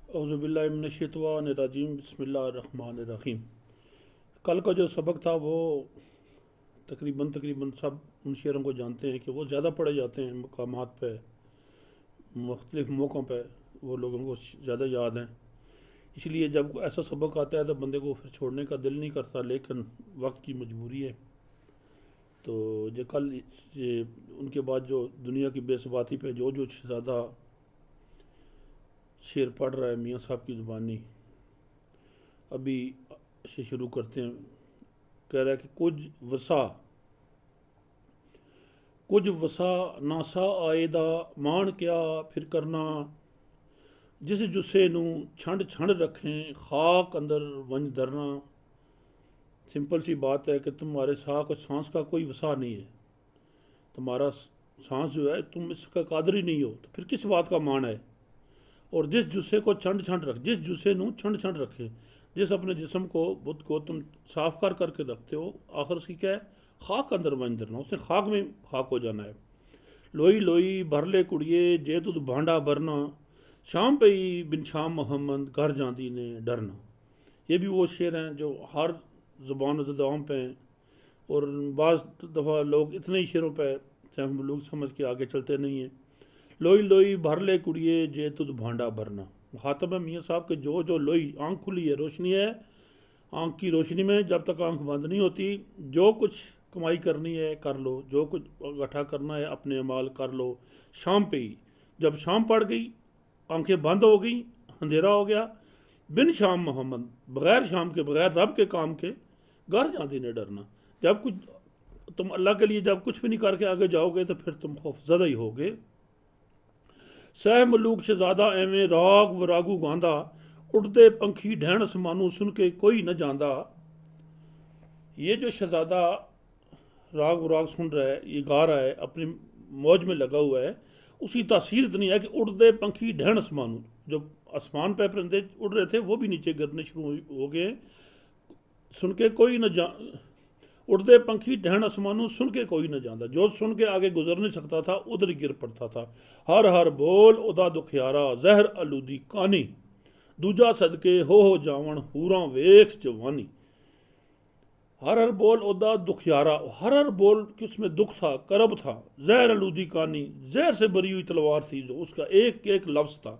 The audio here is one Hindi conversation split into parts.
औज़ुबिल्लाहिमिनश्शैतानिर्रजीम बिस्मिल्लाहिर्रहमानिर्रहीम। कल का जो सबक था वो तकरीबन सब उन शेरों को जानते हैं कि वो ज़्यादा पढ़े जाते हैं मकामात पे, मुख्तलिफ़ मौक़ों पे वो लोगों को ज़्यादा याद हैं। इसलिए जब ऐसा सबक आता है तो बंदे को फिर छोड़ने का दिल नहीं करता, लेकिन वक्त की मजबूरी है। तो जो कल ये उनके बाद जो दुनिया की बेसबाती पे जो ज़्यादा शेर पढ़ रहा है मियाँ साहब की ज़ुबानी, अभी से शुरू करते हैं। कह रहा है कि कुछ वसा नासा आएदा मान क्या फिर करना, जिस जुस्से नू छंड छंड रखें खाक अंदर वंज धरना। सिंपल सी बात है कि तुम्हारे साथ सांस का कोई वसा नहीं है, तुम्हारा सांस जो है तुम इसका कादर ही नहीं हो, तो फिर किस बात का मान है। और जिस जुस्से को छंड छंड रख, जिस जुस्से नू छंड छंड रखे, जिस अपने जिस्म को बुद्ध को तुम साफ कर करके रखते हो, आखिर उसकी क्या है, खाक अंदर वंज धरना, उसने खाक में खाक हो जाना है। लोई लोई भर ले कुड़िए जे तुद भांडा भरना, शाम पे ही बिन शाम मोहम्मद घर जाती ने डरना। ये भी वो शेर हैं जो हर ज़ुबान ज़दाम पे हैं, और बाज़ दफ़ा लोग इतने ही शेरों पे लोग समझ के आगे चलते नहीं हैं। लोई लोई भर ले कुड़िए जे तुद भांडा भरना, मुखातब है मियाँ साहब के जो जो लोई आँख खुली है, रोशनी है, आँख की रोशनी में जब तक आँख बंद नहीं होती, जो कुछ कमाई करनी है कर लो, जो कुछ इकट्ठा करना है अपने अमाल कर लो। शाम पे ही जब शाम पड़ गई, आंखें बंद हो गई, अंधेरा हो गया, बिन शाम मोहम्मद, बग़ैर शाम के, बग़ैर रब के काम के घर जाती ने डरना। जब कुछ तुम अल्लाह के लिए जब कुछ भी नहीं करके आगे जाओगे तो फिर तुम खौफज़दा ही होगे। सह मलूक शहजादा एवें राग वरागू गांदा, उड़ते पंखी ढैण समानू सुन के कोई न जांदा। ये जो शहजादा राग वराग सुन रहा है, ये गा रहा है, अपनी मौज में लगा हुआ है, उसकी तासीर इतनी है कि उड़ते पंखी ढैण समानू, जब आसमान पे परिंदे उड़ रहे थे वो भी नीचे गिरने शुरू हो गए, सुन के कोई न जा उड़ते पंखी ढहण आसमानू सुन के कोई न जाता, जो सुन के आगे गुजर नहीं सकता था उधर गिर पड़ता था। हर हर बोल उदा दुखियारा जहर अलूदी कानी, दूजा सदके हो जावन हूरा वेख जवानी। हर हर बोल उदा दुखियारा, हर हर बोल कि उसमें दुख था, करब था, जहर अलूदी कानी, जहर से भरी हुई तलवार थी जो उसका एक एक लफ्ज था।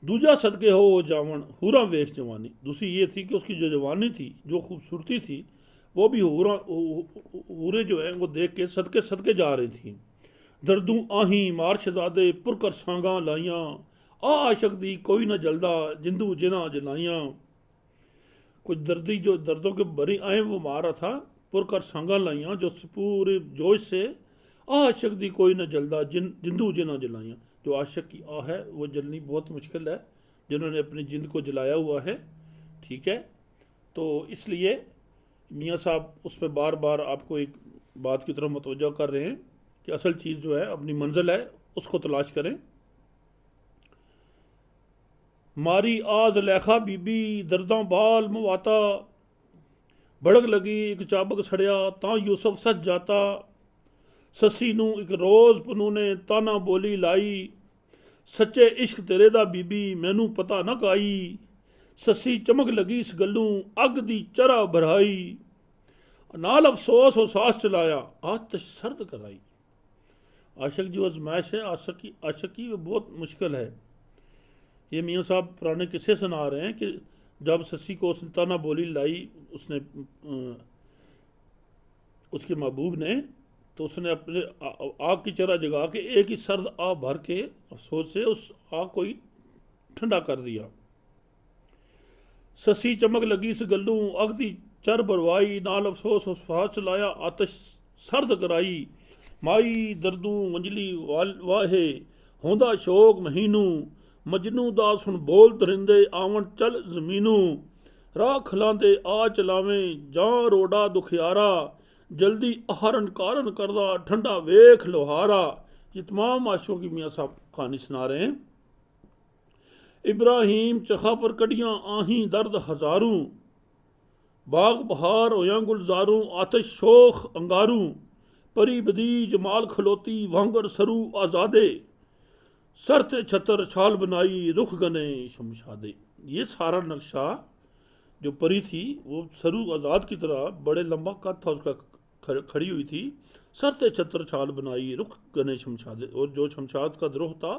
दूजा सदके हो जावन हूरा वेख जवानी, दूसरी ये थी कि उसकी जो जवानी थी, जो खूबसूरती थी, वो भी हूरे जो है वो देख के सदके सदके जा रही थी। दर्दू आही मार शहजादे पुरकर सांगा लाइया, आशक दी कोई ना जलदा जिंदू जिना जलाइया। कुछ दर्दी जो दर्दों के भरी आए वो मारा था, पुरकर सांगा लाइया, जो पूरे जोश से आशक दी कोई ना जलदा जिंदू जिना जलाइया। जो आशक की आह है वो जलनी बहुत मुश्किल है, जिन्होंने अपनी जिंद को जलाया हुआ है, ठीक है। तो इसलिए मियाँ साहब उस पर बार बार आपको एक बात की तरफ मतवज्जो कर रहे हैं कि असल चीज़ जो है, अपनी मंजिल है, उसको तलाश करें। मारी आज लेखा बीबी दर्दां बाल मवाता, भड़क लगी एक चाबक सड़िया तां यूसुफ सच जाता। ससी नू एक रोज़ पनू ने ताना बोली लाई, सच्चे इश्क तेरे दा बीबी मैनू पता न काई। ससी चमक लगी इस गलू अग दी चरा भराई, नाल अफसोस हो सांस चलाया आतिश सर्द कराई। आशिक जो आजमाइश है आशिक की वो बहुत मुश्किल है। ये मियाँ साहब पुराने किस्से सुना रहे हैं कि जब ससी को उसने ताना बोली लाई, उसने उसके महबूब ने, तो उसने अपने आग की चरा जगा के एक ही सर्द आग भर के अफसोस से उस आग को ही ठंडा कर दिया। ससी चमक लगी इस गलू अग दी चर बरवाई, नाल अफसोस फास चलाया आतिश सर्द कराई। माई दर्दू मंजली वाहे होंदा शोक महीनू, मजनू दा सुन बोल दरिंदे आवन चल जमीनू। राह खलांदे आ चलावें जां रोड़ा दुखियारा, जल्दी आहरन कारण करदा ठंडा वेख लोहारा। ये तमाम आशों की मियाँ साहब कहानी सुना रहे हैं। इब्राहिम चखा पर कड़ियाँ आही दर्द हजारू, बाग बहार होया गुलजारू आतिश शोख अंगारू। परी बदी जमाल खलोती वांगर सरू आजादे, सर ते छतर छाल बनाई रुख गने शमशादे। ये सारा नक्शा जो परी थी वो सरू आज़ाद की तरह बड़े लंबा कद था उसका, खड़ी हुई थी। सर ते छतर छाल बनाई रुख गने शमशादे, और जो शमशाद का द्रोह था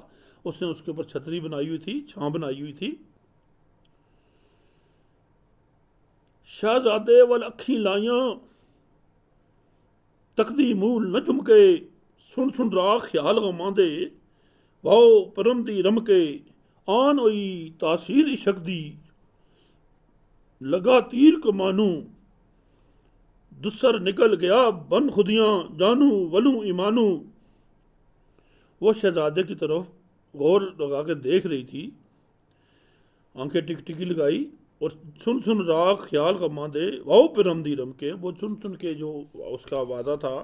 उसने उसके ऊपर छतरी बनाई हुई थी, छां बनाई हुई थी। शहजादे वल अखी लाइयां तकदी मूल न झुमके, सुन सुन रा ख्याल गमांदे, वाओ परम दी रमके, आन होई तासीर इशक दी, लगा तीर कमानू, दुस्सर निकल गया बन खुदियां, जानू वलू ईमानू। वो शहजादे की तरफ गौर लगा के देख रही थी, आंखें टिक टिकी लगाई, और सुन सुन राग ख्याल का मांदे, वाओ पिरम दी रम के, वो सुन सुन के जो उसका वादा था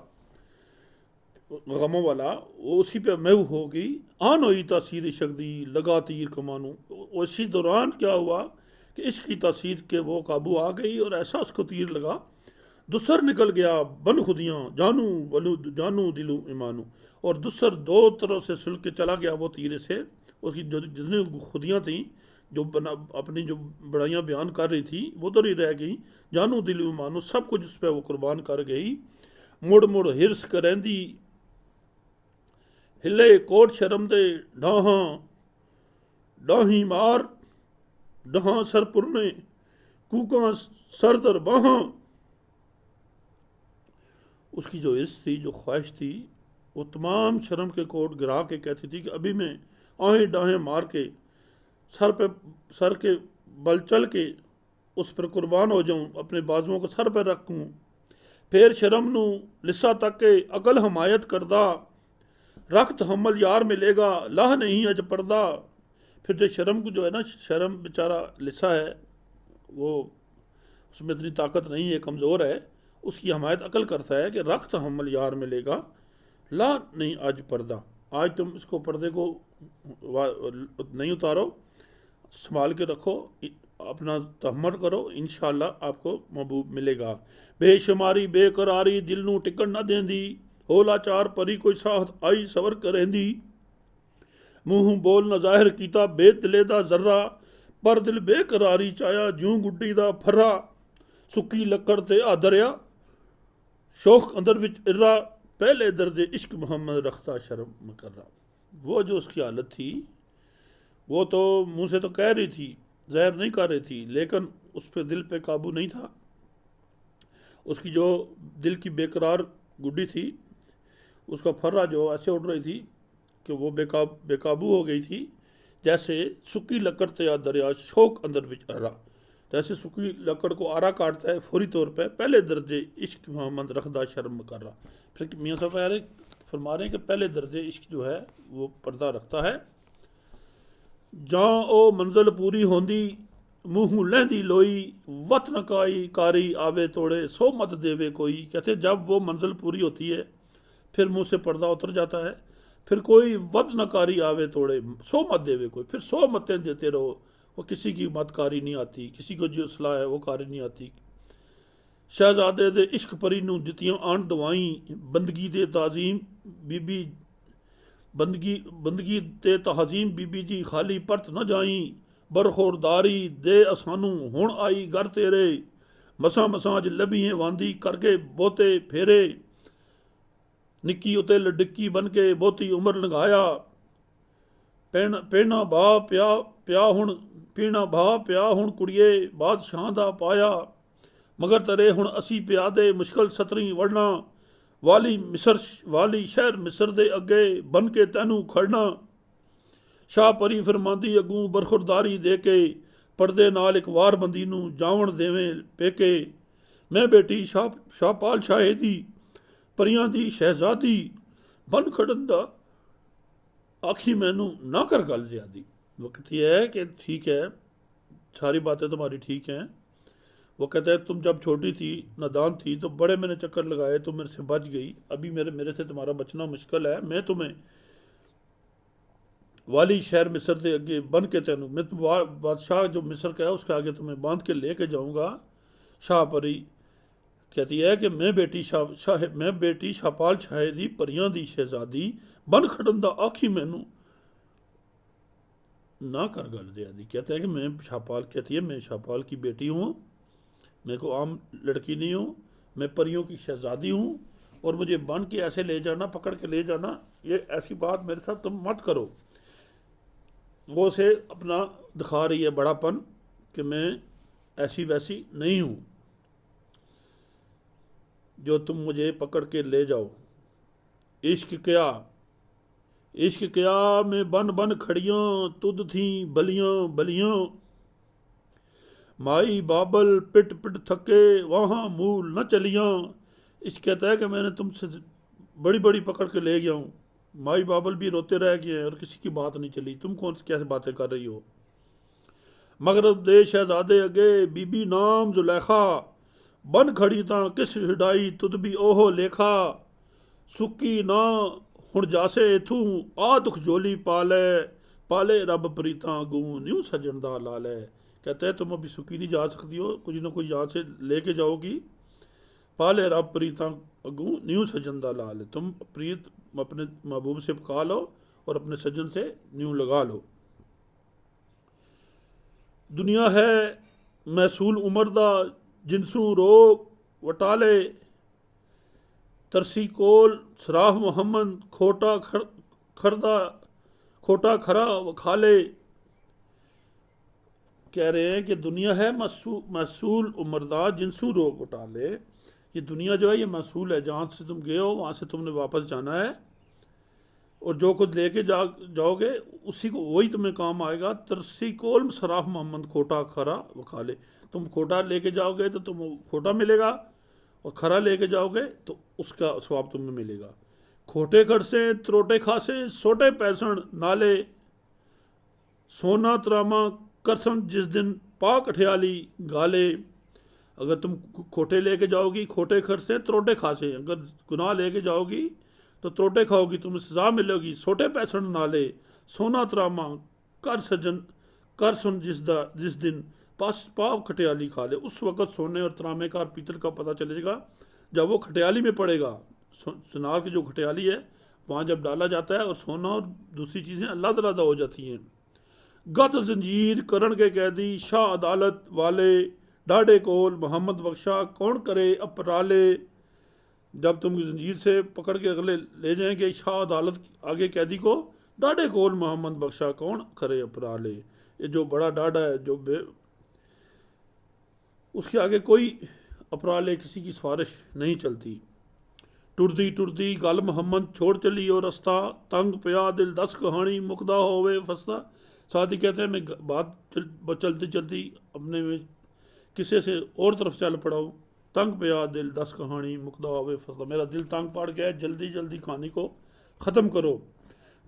गमों वाला, वो उसी पे महू हो गई। आन हुई तासीर इश्क दी, लगा तीर कमानू। उसी दौरान क्या हुआ कि इश्क की तासीर के वो काबू आ गई और ऐसा उसको तीर लगा, दुसर निकल गया बन खुदियाँ, जानू वलू जानू दिलू ईमानू। और दुसर दो तरफ से सुल के चला गया वो तीर से, उसकी जो जितनी खुदियाँ थीं जो बना अपनी जो बड़ाइयाँ बयान कर रही थी वो तो नहीं रह गई, जानू दिलू ईमानू सब कुछ उस पर वो कुर्बान कर गई। मुड़ मुड़ हिरस करेंदी, हिले कोट शर्म दे डाहां, डाही मार डहां सरपुरने, कूका सरदर बाहां। उसकी जो इर्स थी, जो ख्वाहिश थी, वो तमाम शर्म के कोट गिरा के कहती थी कि अभी मैं आहें डाहें मार के सर के बल चल के उस पर कुर्बान हो जाऊं, अपने बाजुओं को सर पर रखूं, फिर शर्म नू लिस्सा तक के अकल हमायत करदा, रख्त हमल यार मिलेगा लाह नहीं अज पर्दा। फिर जो शर्म को जो है ना, शर्म बेचारा लिस्सा है, वो उसमें इतनी ताकत नहीं है, कमज़ोर है, उसकी हमायत अकल करता है कि रख्त हमल यार मिलेगा ला नहीं आज पर्दा, आज तुम इसको पर्दे को नहीं उतारो, संभाल के रखो, अपना तहम्मुल करो, इंशाअल्लाह आपको महबूब मिलेगा। बेशुमारी बेकरारी दिल नू टिकन न देंदी, होला चार परी कोई साहत आई सबर करेंदी, मूँह बोल न जाहिर कीता बेदिले दा जर्रा, पर दिल बेकरारी चाया जूं गुड्डी दा फर्रा, सुक्की लक्कड़ ते आ दरिया शौक अंदर विच इर्रा, पहले दर्जे इश्क मोहम्मद रखता शर्म मकर्रा। वो जो उसकी हालत थी, वो तो मुंह से तो कह रही थी, ज़ाहिर नहीं कर रही थी, लेकिन उस पर दिल पे काबू नहीं था। उसकी जो दिल की बेकरार गुड्डी थी, उसका फर्रा जो ऐसे उड़ रही थी कि वो बेकाबू हो गई थी, जैसे सुक्की लकड़ तया दरिया शौक अंदर विच अरा, जैसे सूखी लकड़ को आरा काटता है फौरी तौर पर, पहले दर्जे इश्क मोहम्मद रखदा शर्म कर रहा। फिर मियाँ साहब फरमा रहे हैं कि पहले दर्जे इश्क जो है वो पर्दा रखता है। जां ओ मंजिल पूरी होंदी मुँह लहंदी लोई, वत नकाई कारी आवे तोड़े सो मत देवे कोई। कहते जब वो मंजिल पूरी होती है फिर मुँह से पर्दा उतर जाता है, फिर कोई वत नकारी आवे तोड़े सो मत देवे कोई, फिर 100 मतें देते रहो, वो किसी की मत कारी नहीं आती, किसी को जो सलाह है वो कारी नहीं आती। शहजादे दे इश्क परी नू दित्तियां आन दवाई, बंदगी दे ताजीम बीबी बंदगी ते तहजीम बीबी जी खाली परत न जाई, बरखोरदारी दे असानू हुण आई घर तेरे, मसा मसा अज लभिए वांदी करके बोते फेरे, निक्की उते लडिक्की बन के बहुती उम्र लंघाया, पेना भा प्या हुण पीना भा प्या हुण कुड़िए बादशाह दा पाया, मगर तरे हुण असी प्यादे मुश्किल सतरी वड़ना, वाली शहर मिसर दे अगे बन के तैनू खड़ना। शाह परी फरमांदी अगू बरखुरदारी दे के, पर्दे नाल एक वार बंदी नू जावण देवें पेके, मैं बेटी शाहपाल शाहे दी परियां दी शहजादी, बन खड़न दा आखी मैनू ना कर गल ज्यादी। वो कहती है कि ठीक है, सारी बातें तुम्हारी ठीक हैं। वो कहता है तुम जब छोटी थी, नादान थी, तो बड़े मैंने चक्कर लगाए, तुम मेरे से बच गई, अभी मेरे से तुम्हारा बचना मुश्किल है, मैं तुम्हें वाली शहर मिस्र दे अगे बन के तैनू, मैं बादशाह जो मिस्र का है उसके आगे तुम्हें बांध के लेके जाऊँगा। शाह परी कहती है कि मैं बेटी शाहपाल शाहे दी परियां दी शहजादी, बन खड़न दा आखी मैनू ना कर गल ज़्यादी। कहता है कि मैं शाहपाल, कहती है मैं शाहपाल की बेटी हूँ, मेरे को आम लड़की नहीं हूँ, मैं परियों की शहजादी हूँ, और मुझे बन के ऐसे ले जाना, पकड़ के ले जाना, ये ऐसी बात मेरे साथ तुम मत करो। वो से अपना दिखा रही है बड़ापन कि मैं ऐसी वैसी नहीं हूँ जो तुम मुझे पकड़ के ले जाओ। इश्क क्या, इश्क क्या में बन बन खड़ियाँ, तुद थी बलियाँ बलियाँ, माई बाबल पिट पिट थके वहाँ मूल न चलियाँ। इश्क कहता है कि मैंने तुमसे बड़ी बड़ी पकड़ के ले गया हूँ, माई बाबल भी रोते रह गए हैं और किसी की बात नहीं चली, तुम कौन सी कैसे बातें कर रही हो। मगरब दे शहजादे अगे बीबी नाम जुलेखा, बन खड़ी तां किस हिडाई तुद भी ओहो लेखा, सुक्की ना हुण जासे इथू आ दुख जोली पाले, पाले रब प्रीता अगू न्यू सजन दा लाले। कहते हैं तुम अभी सुखी नहीं जा सकती हो, कुछ ना कुछ यहाँ से लेके जाओगी, पाले रब प्रीता अगू न्यू सजन दा लाल, तुम प्रीत अपने महबूब से पका लो और अपने सजन से न्यू लगा लो। दुनिया है महसूल उमर दा जिनसू रोग वटाले, तरसी कोल सराफ मोहम्मद खोटा खरदा खोटा खरा वखाले। कह रहे हैं कि दुनिया है महसूल उमरदा जिनसू रोग उटाले, ये दुनिया जो है ये महसूल है, जहाँ से तुम गए हो वहाँ से तुमने वापस जाना है, और जो कुछ लेके जाओगे उसी को वही तुम्हें काम आएगा। तरसी कोल सराफ मोहम्मद खोटा खरा वखाले, तुम खोटा लेके जाओगे तो तुम खोटा मिलेगा, और खरा लेके जाओगे तो उसका स्वाब तुम्हें मिलेगा। खोटे खरसे त्रोटे खासे सोटे पैसण नाले, सोना त्रामा करसन जिस दिन पा कठियाली गाले। अगर तुम खोटे लेके जाओगी, खोटे खरसे त्रोटे खासे, अगर गुनाह लेके जाओगी तो त्रोटे खाओगी, तुम्हें सजा मिलेगी। सोटे पैसण नाले सोना त्रामा कर सजन कर सुन जिस दिन पास पाव खटियाली खा ले, उस वक़्त सोने और त्रामे का और पीतल का पता चलेगा जब वो खटियाली में पड़ेगा। सुनार की जो खटियाली है वहाँ जब डाला जाता है और सोना और दूसरी चीज़ें अल्लाह तआला हो जाती हैं। गत जंजीर करण के कैदी शाह अदालत वाले, डाढ़े कोल मोहम्मद बख्शा कौन करे अपराले। जब तुम जंजीर से पकड़ के अगले ले जाएंगे शाह अदालत आगे कैदी को, डाढ़े कोल मोहम्मद बख्शा कौन करे अपराले, ये जो बड़ा डाढ़ा है जो उसके आगे कोई अपराले किसी की सिफारिश नहीं चलती। टुरदी टुरदी गल मोहम्मद छोड़ चली और रस्ता, तंग पिया दिल दस कहानी मुकदा होवे फसदा। साथ ही कहते हैं मैं बात चलती चलती अपने में किसी से और तरफ चल पड़ा हूँ, तंग पिया दिल दस कहानी मुकदा होवे फसदा, मेरा दिल तंग पड़ गया, जल्दी जल्दी कहानी को ख़त्म करो।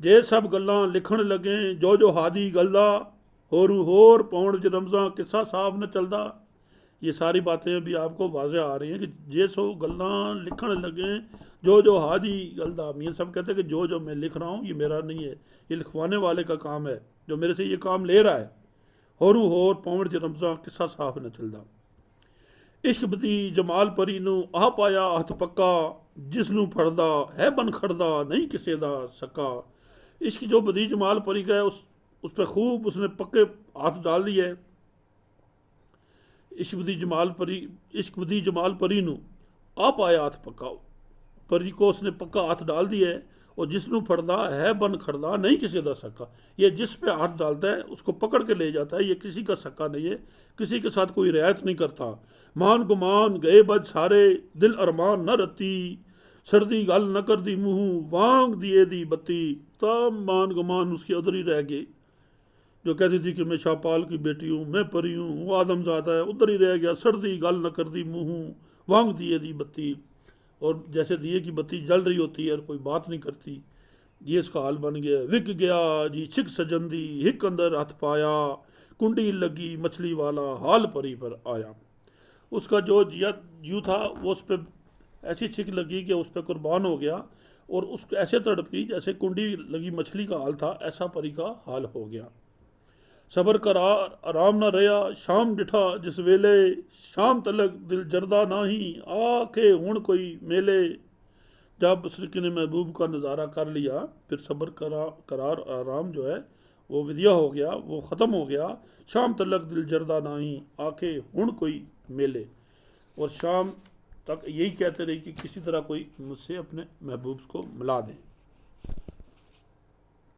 जे सब गल्लां लिखण लगे जो जो हादी गलदा, होर पौण च रमज़ां किस्सा साफ न चलदा। ये सारी बातें अभी आपको वाज़े आ रही हैं कि जे सो गल्लां लिखण लगे जो जो हादी गलदा। मियाँ सब कहते हैं कि जो जो मैं लिख रहा हूँ ये मेरा नहीं है, ये लिखवाने वाले का काम है जो मेरे से ये काम ले रहा है। होर पौण च रमज़ां किस्सा साफ न चलदा। इश्क बदी जमाल परी नू आ पाया हथ पक्का, जिसनू फड़दा है बन खड़दा नहीं किसी दा सक्का। इश्क जो बदी जमाल परी का है उस पर खूब उसने पक्के हाथ डाल दिए। इश्क बदी जमाल परी नू आ पाया हाथ पक्का, परी को उसने पक्का हाथ डाल दिया है, और जिसनू फड़दा है बन खड़दा नहीं किसी दा सक्का। ये जिस पे हाथ डालता है उसको पकड़ के ले जाता है, ये किसी का सक्का नहीं है, किसी के साथ कोई रियायत नहीं करता। मान गुमान गए बज सारे दिल अरमान न रती, सर्दी गल न कर दी मुँह वांग दिए दी बत्ती। तब मान गुमान उसके उधर ही रह गए, जो कहती थी कि मैं शाहपाल की बेटी हूँ, मैं परी हूँ, वो आदमजादा है, उधर ही रह गया। सर्दी गल न कर दी मुँह वांग दिए दी बत्ती, और जैसे दिए की बत्ती जल रही होती है और कोई बात नहीं करती, ये इसका हाल बन गया। विक गया जी छिक सजंदी हिक अंदर हथ पाया, कुंडी लगी मछली वाला हाल परी पर आया। उसका जो जू था वो उस पर ऐसी छिक लगी कि उस पर कुर्बान हो गया, और उसको ऐसे तड़पी जैसे कुंडी लगी मछली का हाल था, ऐसा परी का हाल हो गया। सबर करार आराम न रहा शाम डिठा जिस वेले, शाम तलक दिल जरदा नाही आखे हुण कोई मेले। जब उसने महबूब का नज़ारा कर लिया फिर सबर करार आराम जो है वो विदिया हो गया, वो ख़त्म हो गया। शाम तलक दिल जरदा नहीं आके हुण कोई मेले, और शाम तक यही कहते रही कि किसी तरह कोई मुझसे अपने महबूब को मिला दें।